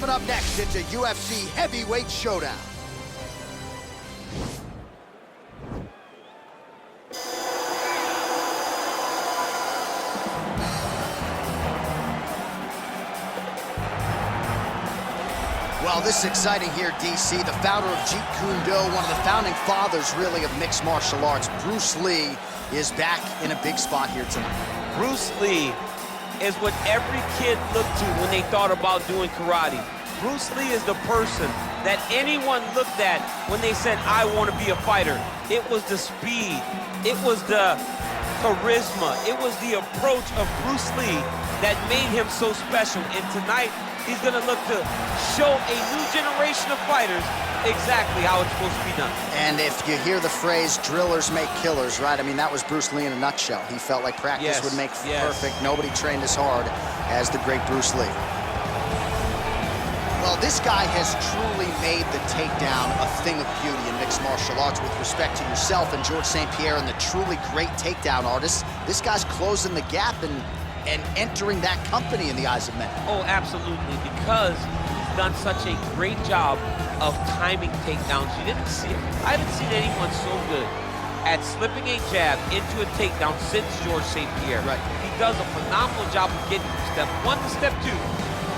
Coming up next, it's a UFC heavyweight showdown. Well, this is exciting here, DC. The founder of Jeet Kune Do, one of the founding fathers, really, of mixed martial arts, Bruce Lee, is back in a big spot here tonight. Bruce Lee is what every kid looked to when they thought about doing karate. Bruce Lee is the person that anyone looked at when they said, I want to be a fighter. It was the speed, it was the charisma, it was the approach of Bruce Lee that made him so special. And tonight, he's gonna look to show a new generation of fighters exactly how it's supposed to be done. And if you hear the phrase, drillers make killers, right? I mean, that was Bruce Lee in a nutshell. He felt like practice would make perfect. Nobody trained as hard as the great Bruce Lee. Well, this guy has truly made the takedown a thing of beauty in mixed martial arts. With respect to yourself and George St. Pierre and the truly great takedown artists, this guy's closing the gap and entering that company in the eyes of men. Oh, absolutely, because he's done such a great job of timing takedowns. You didn't see it. I haven't seen anyone so good at slipping a jab into a takedown since George St. Pierre. Right. He does a phenomenal job of getting from step 1 to step 2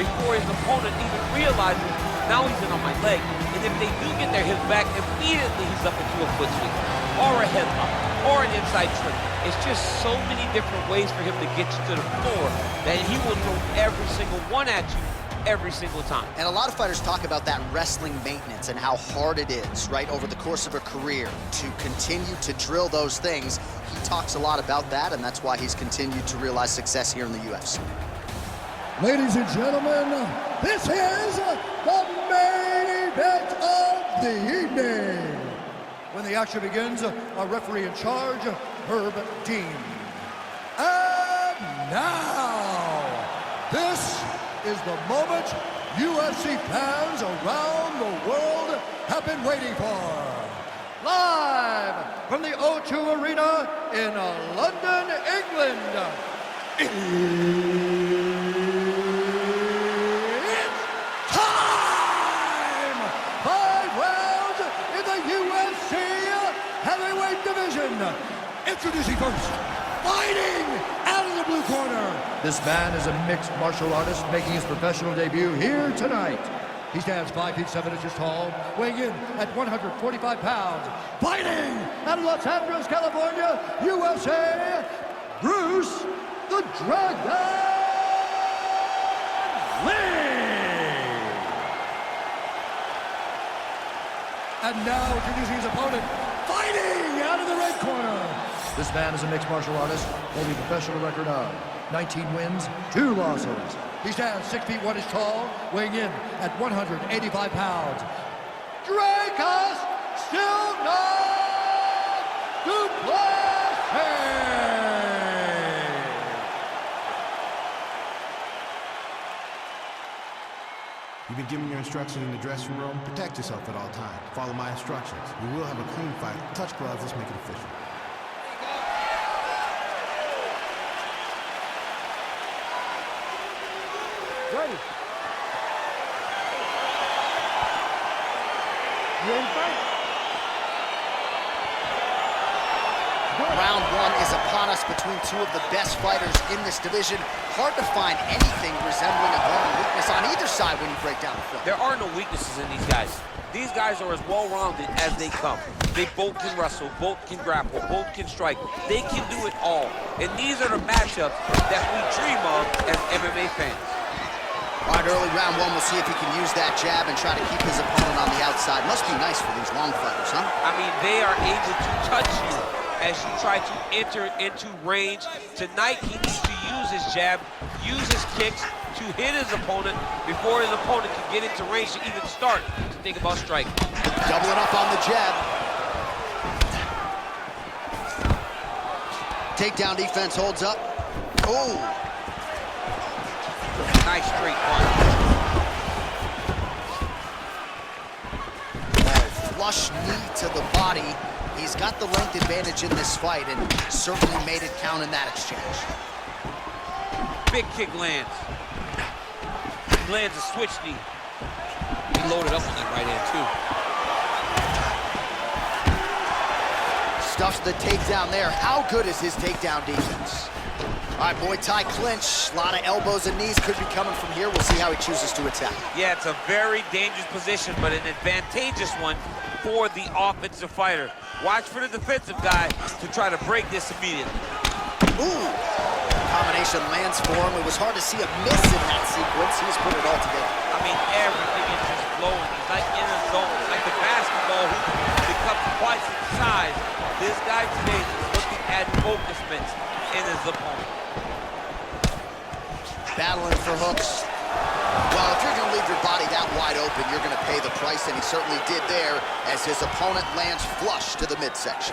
before his opponent even realizes, now he's in on my leg. And if they do get their hips back, immediately he's up into a foot sweep, or a headlock, or an inside trick. It's just so many different ways for him to get you to the floor that he will throw every single one at you every single time. And a lot of fighters talk about that wrestling maintenance and how hard it is, right, over the course of a career to continue to drill those things. He talks a lot about that, and that's why he's continued to realize success here in the UFC. Ladies and gentlemen, this is the main event of the evening. When the action begins, our referee in charge, Herb Dean. And now, this is the moment UFC fans around the world have been waiting for. Live from the O2 Arena in London, England. It's time! 5 rounds in the UFC heavyweight division. Introducing first, fighting out of the blue corner. This man is a mixed martial artist making his professional debut here tonight. He stands 5 feet 7 inches tall, weighing in at 145 pounds. Fighting out of Los Angeles, California, USA, Bruce the Dragon Lee. And now introducing his opponent, fighting out of the red corner. This man is a mixed martial artist holding a professional record of 19 wins, 2 losses. He stands 6 feet 1 inches tall, weighing in at 185 pounds. Dricus du Plessis. You've been given your instructions in the dressing room. Protect yourself at all times. Follow my instructions. We will have a clean fight. Touch gloves, let's make it official. Ready. You ready to fight? Round 1 is upon us between 2 of the best fighters in this division. Hard to find anything resembling a glaring weakness on either side when you break down the film. There are no weaknesses in these guys. These guys are as well-rounded as they come. They both can wrestle, both can grapple, both can strike. They can do it all. And these are the matchups that we dream of as MMA fans. All right, early round 1, we'll see if he can use that jab and try to keep his opponent on the outside. Must be nice for these long fighters, huh? I mean, they are able to touch you as you try to enter into range. Tonight, he needs to use his jab, use his kicks to hit his opponent before his opponent can get into range to even start to think about striking. Doubling up on the jab. Takedown defense holds up. Oh! Nice straight punch. Flush knee to the body. He's got the length advantage in this fight and certainly made it count in that exchange. Big kick lands. He lands a switch knee. He loaded up on that right hand, too. Stuffs the takedown there. How good is his takedown defense? All right, Muay Thai clinch. A lot of elbows and knees could be coming from here. We'll see how he chooses to attack. Yeah, it's a very dangerous position, but an advantageous one for the offensive fighter. Watch for the defensive guy to try to break this immediately. Ooh, combination lands for him. It was hard to see a miss in that sequence. He's put it all together. I mean, everything is just flowing. He's like in a zone, like the basketball who becomes twice its size. This guy today is looking at focusment in his opponent. Battling for hooks. Well, if you're going to leave your body that wide open, you're going to pay the price, and he certainly did there as his opponent lands flush to the midsection.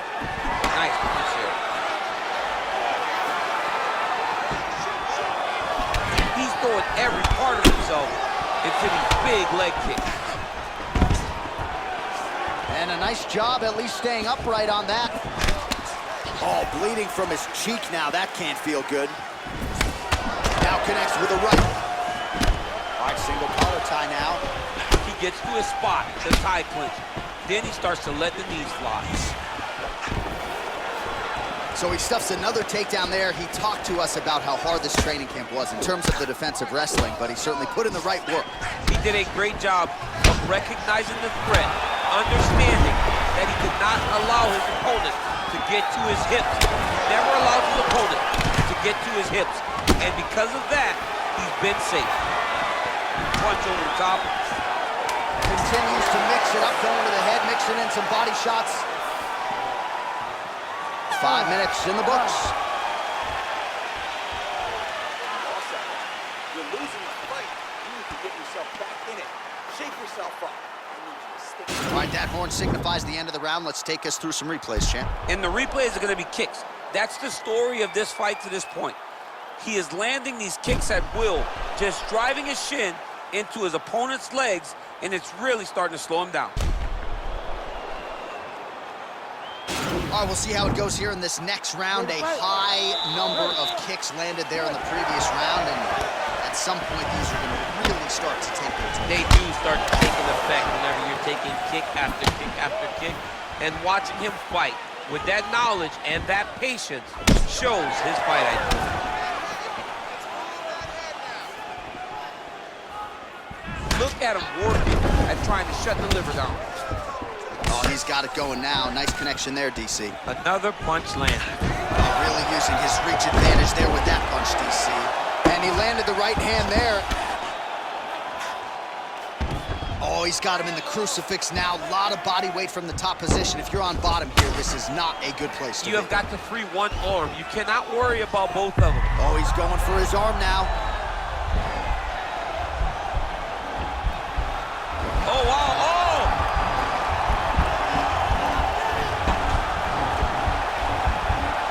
Nice punch here. He's throwing every part of himself into these big leg kicks. And a nice job at least staying upright on that. Oh, bleeding from his cheek now. That can't feel good. Now connects with a right. All right, single collar tie now. He gets to his spot, the tie clinch. Then he starts to let the knees fly. So he stuffs another takedown there. He talked to us about how hard this training camp was in terms of the defensive wrestling, but he certainly put in the right work. He did a great job of recognizing the threat, understanding that he did not allow his opponent to get to his hips. He never allowed his opponent to get to his hips. And because of that, he's been safe. Punch over the top. Continues to mix it up, going to the head, mixing in some body shots. 5 minutes in the books. You're losing the fight. You need to get yourself back in it. Shake yourself up. All right, that horn signifies the end of the round. Let's take us through some replays, champ. And the replays are going to be kicks. That's the story of this fight to this point. He is landing these kicks at will, just driving his shin into his opponent's legs, and it's really starting to slow him down. All right, we'll see how it goes here in this next round. A high number of kicks landed there in the previous round, and at some point, these are going to really start to take their toll. They do start to take an effect whenever you're taking kick after kick after kick, and watching him fight with that knowledge and that patience shows his fight IQ. Look at him working at trying to shut the liver down. Oh, he's got it going now. Nice connection there, DC. Another punch landed. Oh, really using his reach advantage there with that punch, DC. And he landed the right hand there. Oh, he's got him in the crucifix now. A lot of body weight from the top position. If you're on bottom here, this is not a good place to be. You have got to free one arm. You cannot worry about both of them. Oh, he's going for his arm now. Oh, wow, oh!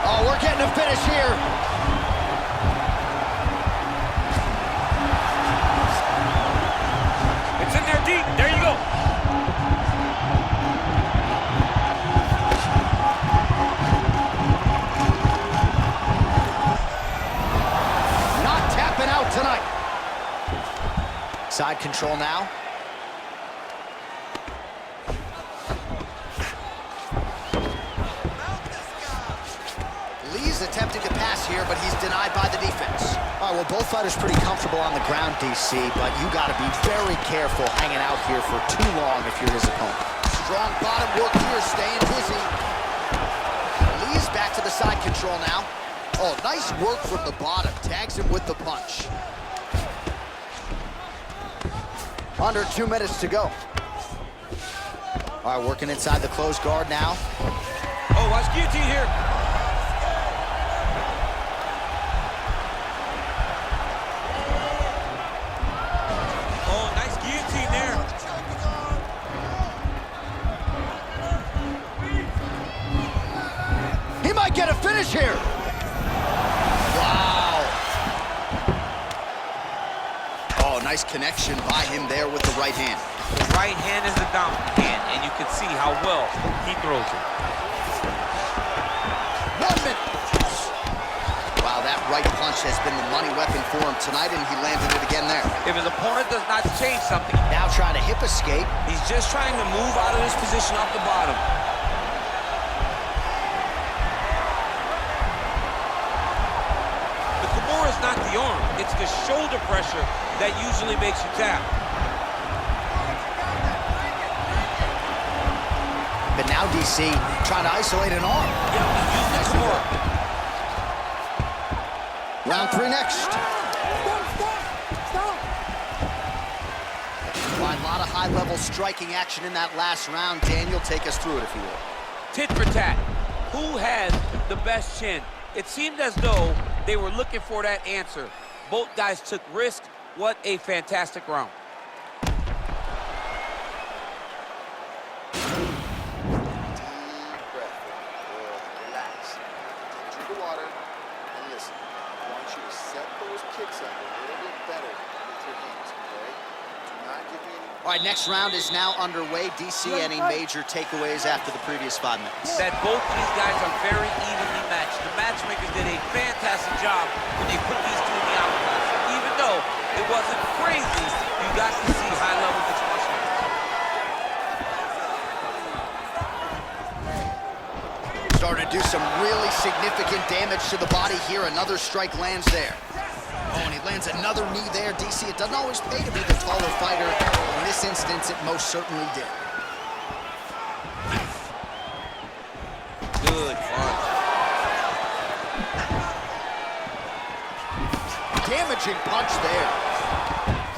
Oh, we're getting a finish here. It's in there deep. There you go. Not tapping out tonight. Side control now. Lee's attempting to pass here, but he's denied by the defense. All right, well, both fighters pretty comfortable on the ground, DC, but you got to be very careful hanging out here for too long if you're his opponent. Strong bottom work here, staying busy. Lee's back to the side control now. Oh, nice work from the bottom. Tags him with the punch. Under 2 minutes to go. All right, working inside the closed guard now. Oh, watch guillotine here. Oh, nice guillotine there. He might get a finish here. Wow. Oh, nice connection by him there with the right hand. The right hand is the dominant hand, and you can see how well he throws it. 1 minute. Wow, that right punch has been the money weapon for him tonight, and he landed it again there. If his opponent does not change something, Now trying to hip escape. he's just trying to move out of this position off the bottom. The Kimura is not the arm, it's the shoulder pressure that usually makes you tap. But now DC trying to isolate an arm. Yeah, he's using the Kimura. Round 3 next. A lot of high-level striking action in that last round. Daniel, take us through it, if you will. Tit for tat. Who has the best chin? It seemed as though they were looking for that answer. Both guys took risk. What a fantastic round. Relax. Drink the water and listen. I want you to set those kicks up a little bit better with your hands, okay? Do not give me any... All right, next round is now underway. DC, any major takeaways after the previous 5 minutes? That both these guys are very evenly matched. The matchmakers did a fantastic job when they put these two in the hourglass. Even though it wasn't crazy, you got to see high-level mixed martial arts. Starting to do some really significant damage to the body here. Another strike lands there. Oh, and he lands another knee there. DC, it doesn't always pay to be the taller fighter. In this instance, it most certainly did. Good punch. Damaging punch there.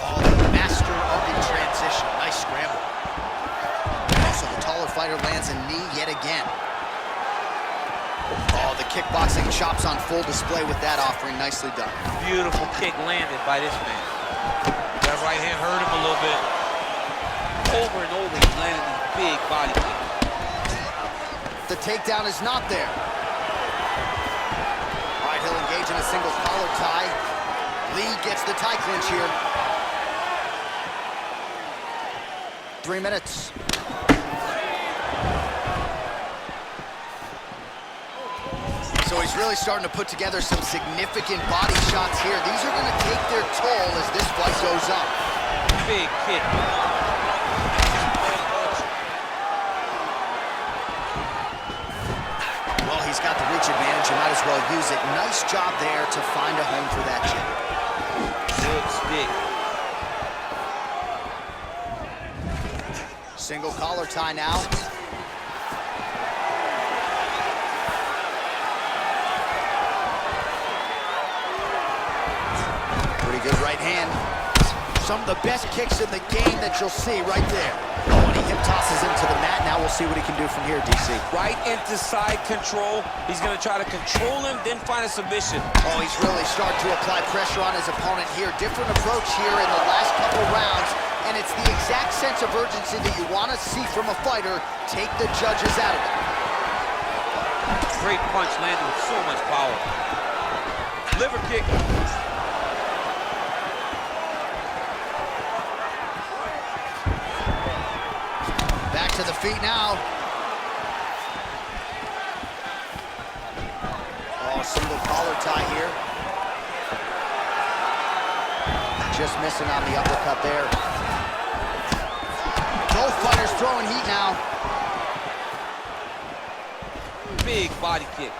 Oh, the master of the transition. Nice scramble. Also, the taller fighter lands a knee yet again. Oh, the kickboxing chops on full display with that offering. Nicely done. Beautiful kick landed by this man. That right hand hurt him a little bit. Over and over, he landed these big body kicks. The takedown is not there. All right, he'll engage in a single collar tie. Lee gets the tie clinch here. 3 minutes. So he's really starting to put together some significant body shots here. These are going to take their toll as this fight goes on. Big kick. Well, he's got the reach advantage. You might as well use it. Nice job there to find a home for that jab. Good stick. Single collar tie now. Pretty good right hand. Some of the best kicks in the game that you'll see right there. Oh, and he hip tosses him to the mat. Now we'll see what he can do from here, DC. Right into side control. He's going to try to control him, then find a submission. Oh, he's really starting to apply pressure on his opponent here. Different approach here in the last couple rounds. And it's the exact sense of urgency that you want to see from a fighter. Take the judges out of it. Great punch landed with so much power. Liver kick. Back to the feet now. Oh, single collar tie here. Just missing on the uppercut there. Both fighters throwing heat now. Big body kick.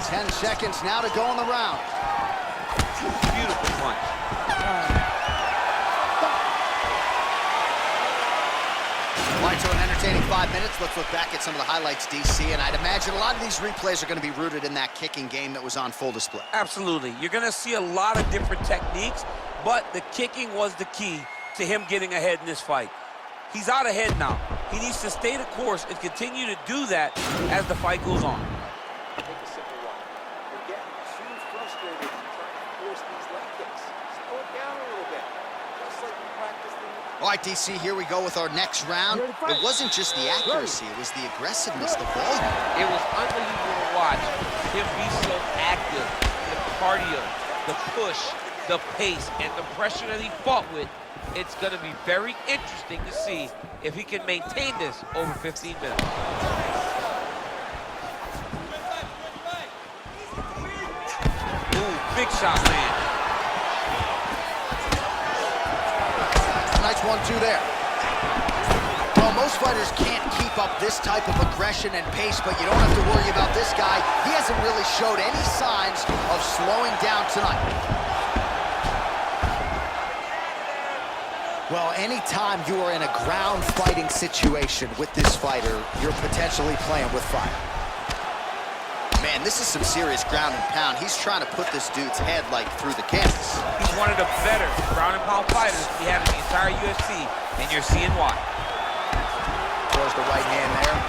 Ten seconds now to go in the round. Beautiful punch. All right, so an entertaining 5 minutes. Let's look back at some of the highlights, DC, and I'd imagine a lot of these replays are going to be rooted in that kicking game that was on full display. Absolutely. You're going to see a lot of different techniques, but the kicking was the key to him getting ahead in this fight. He's out ahead now. He needs to stay the course and continue to do that as the fight goes on. Take a simple one. You're getting too frustrated trying to force these leg kicks. Slow it down a little bit. Just like you practiced in... All right, DC, here we go with our next round. It wasn't just the accuracy, it was the aggressiveness, the volume. It was unbelievable to watch him be so active. The cardio, the push, the pace and the pressure that he fought with, it's going to be very interesting to see if he can maintain this over 15 minutes. Ooh, big shot, man. Nice 1-2 there. Well, most fighters can't keep up this type of aggression and pace, but you don't have to worry about this guy. He hasn't really showed any signs of slowing down tonight. Well, anytime you are in a ground fighting situation with this fighter, you're potentially playing with fire. Man, this is some serious ground and pound. He's trying to put this dude's head like through the canvas. He's one of the better ground and pound fighters we have in the entire UFC, and you're seeing why. Throws the right hand there.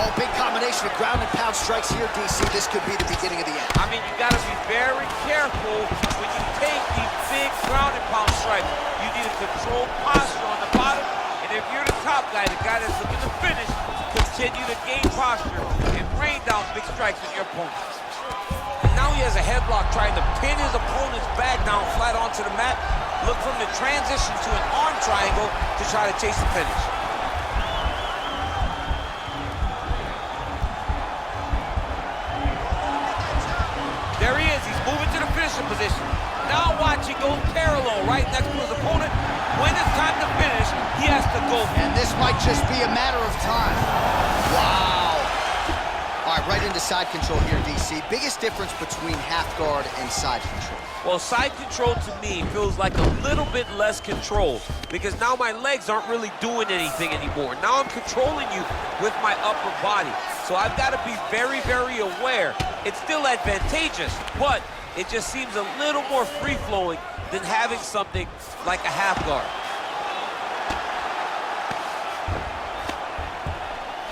Oh, big combination of ground and pound strikes here, DC. This could be the beginning of the end. I mean, you got to be very careful when you take these big ground and pound strikes. You need a controlled posture on the bottom, and if you're the top guy, the guy that's looking to finish, continue to gain posture and rain down big strikes on your opponent. And now he has a headlock trying to pin his opponent's back down flat onto the mat. Look from the transition to an arm triangle to try to chase the finish. There he is. He's moving to the finishing position. Now watch, he goes parallel right next to his opponent. When it's time to finish, he has to go. And this might just be a matter of time. Wow. All right, right into side control here, DC. Biggest difference between half guard and side control? Well, side control to me feels like a little bit less control because now my legs aren't really doing anything anymore. Now I'm controlling you with my upper body. So I've got to be very, very aware. It's still advantageous, but it just seems a little more free-flowing than having something like a half guard.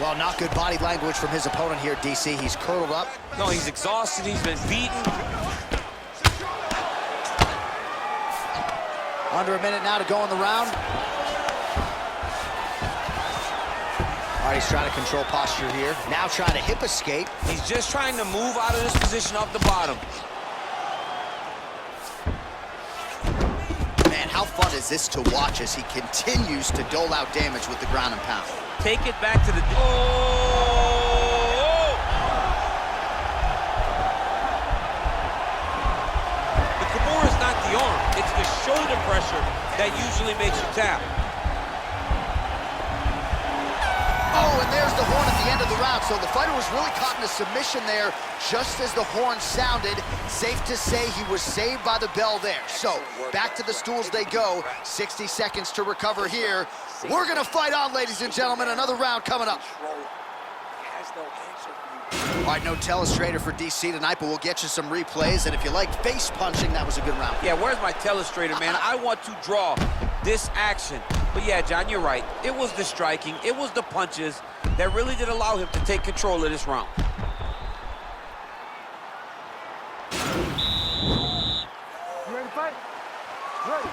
Well, not good body language from his opponent here, DC. He's curled up. No, he's exhausted. He's been beaten. Under a minute now to go in the round. All right, he's trying to control posture here. Now trying to hip escape. He's just trying to move out of this position off the bottom. Man, how fun is this to watch as he continues to dole out damage with the ground and pound? Take it back to the... Oh! The Kimura is not the arm. It's the shoulder pressure that usually makes you tap. Oh, and there's the horn at the end of the round. So the fighter was really caught in a submission there just as the horn sounded. Safe to say he was saved by the bell there. So back to the stools they go. 60 seconds to recover here. We're going to fight on, ladies and gentlemen. Another round coming up. All right, no telestrator for DC tonight, but we'll get you some replays. And if you like face punching, that was a good round. Yeah, where's my telestrator, man? I want to draw this action. But yeah, John, you're right. It was the striking, it was the punches that really did allow him to take control of this round. You ready to fight? Ready.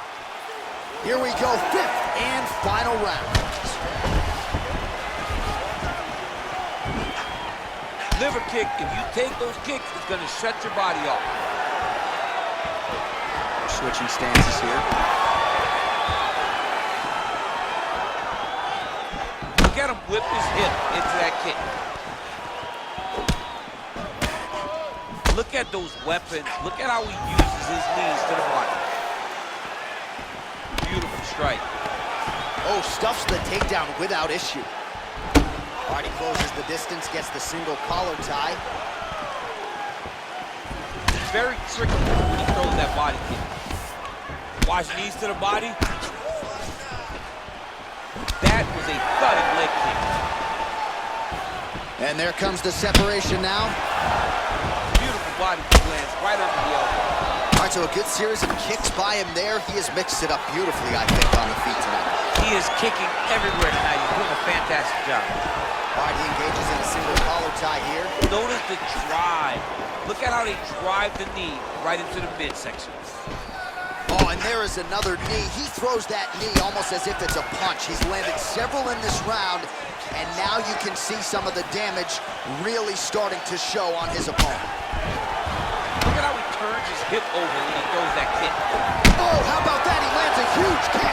Here we go, fifth and final round. Liver kick, if you take those kicks, it's gonna shut your body off. Switching stances here. Look at him whip his hip into that kick. Look at those weapons. Look at how he uses his knees to the body. Beautiful strike. Oh, stuffs the takedown without issue. All right, he closes the distance, gets the single collar tie. It's very tricky when he throws that body kick. Watch knees to the body. That was a thudding leg kick. And there comes the separation now. Beautiful body kick lands right under the elbow. All right, so a good series of kicks by him there. He has mixed it up beautifully, I think, on the feet tonight. He is kicking everywhere tonight. He's doing a fantastic job. All right, he engages in a single collar tie here. Notice the drive. Look at how they drive the knee right into the midsection. Oh, and there is another knee. He throws that knee almost as if it's a punch. He's landed several in this round, and now you can see some of the damage really starting to show on his opponent. Look at how he turns his hip over when he throws that kick. Oh, how about that? He lands a huge kick.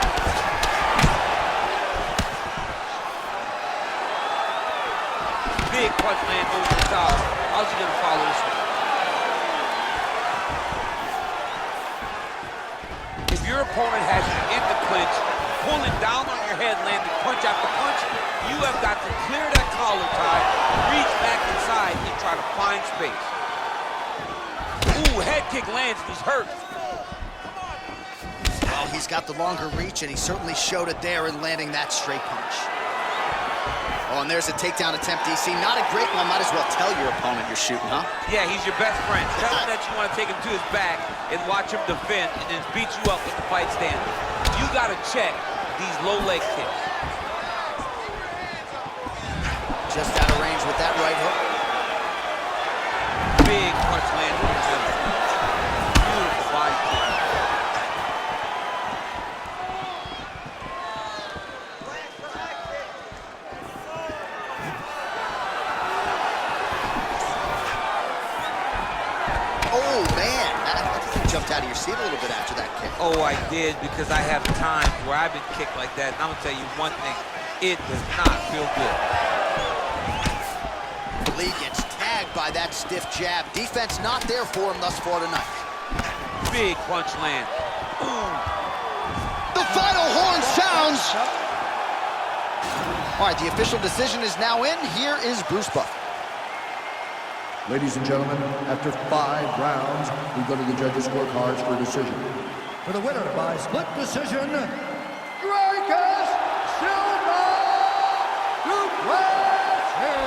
Big punch lands over the top. How's he gonna follow this one? If your opponent has you in the clinch, pulling down on your head, landing punch after punch, you have got to clear that collar tie, reach back inside, and try to find space. Ooh, head kick lands, he's hurt. Well, he's got the longer reach, and he certainly showed it there in landing that straight punch. Oh, and there's a takedown attempt, DC. Not a great one. Might as well tell your opponent you're shooting, huh? Yeah, he's your best friend. Tell him that you want to take him to his back and watch him defend and then beat you up with the fight stand. You got to check these low leg kicks. Just out of range with that right hook. Big punch lands with him. Beautiful body kick. Oh, man. I think you jumped out of your seat a little bit after that kick. Oh, I did, because I have times where I've been kicked like that, and I'm gonna tell you one thing, it does not feel good. Lee gets tagged by that stiff jab. Defense not there for him thus far tonight. Big punch land. Ooh. The final horn sounds. All right, the official decision is now in. Here is Bruce Buffer. Ladies and gentlemen, after 5 rounds, we go to the judges' scorecards for a decision. For the winner by split decision, Dricus du Plessis.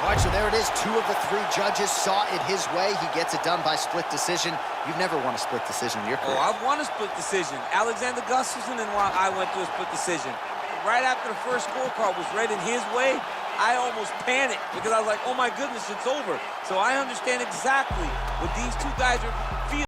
All right, so there it is. 2 of the 3 judges saw it his way. He gets it done by split decision. You've never won a split decision in your career. Oh, I've won a split decision. Alexander Gustafsson and I went to a split decision. Right after the first scorecard was read in his way, I almost panicked because I was like, oh my goodness, it's over. So I understand exactly what these 2 guys are feeling.